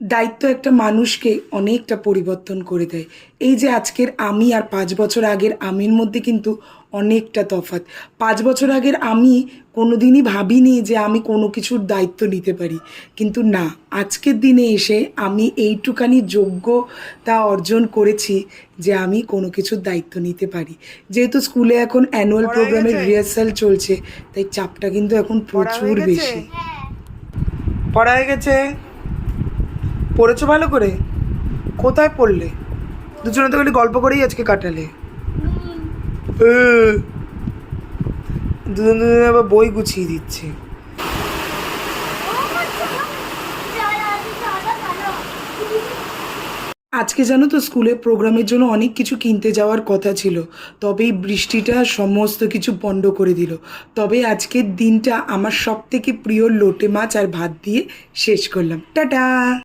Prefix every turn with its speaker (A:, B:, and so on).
A: দায়িত্ব একটা মানুষকে অনেকটা পরিবর্তন করে দেয়। এই যে আজকের আমি আর ৫ বছর আগের আমির মধ্যে কিন্তু অনেকটা তফাৎ। ৫ বছর আগের আমি কোনোদিনই ভাবিনি যে আমি কোনো কিছুর দায়িত্ব নিতে পারি। কিন্তু না, আজকের দিনে এসে আমি এইটুখানি যোগ্যতা অর্জন করেছি যে আমি কোনো কিছুর দায়িত্ব নিতে পারি। যেহেতু স্কুলে এখন অ্যানুয়াল
B: পড়া হয়ে
A: প্রোগ্রামের
B: গেছে?
A: রিহার্সাল চলছে, তাই চাপটা কিন্তু এখন
B: পড়া
A: প্রচুর
B: হয়ে গেছে?
A: বেশি।
B: পড়া হয়ে গেছে? পড়েছো ভালো করে? কোথায় পড়লে? দুজনে তো খালি গল্প করেই আজকে কাটালে। এ, দুজন দুজনে আবার বই গুছিয়ে দিচ্ছে।
A: আজকে জানো তো স্কুলে প্রোগ্রামের জন্য অনেক কিছু কিনতে যাওয়ার কথা ছিল, তবে এই বৃষ্টিটা সমস্ত কিছু পণ্ড করে দিল। তবে আজকের দিনটা আমার সব থেকে প্রিয় লোটে মাছ আর ভাত দিয়ে শেষ করলাম। টাটা।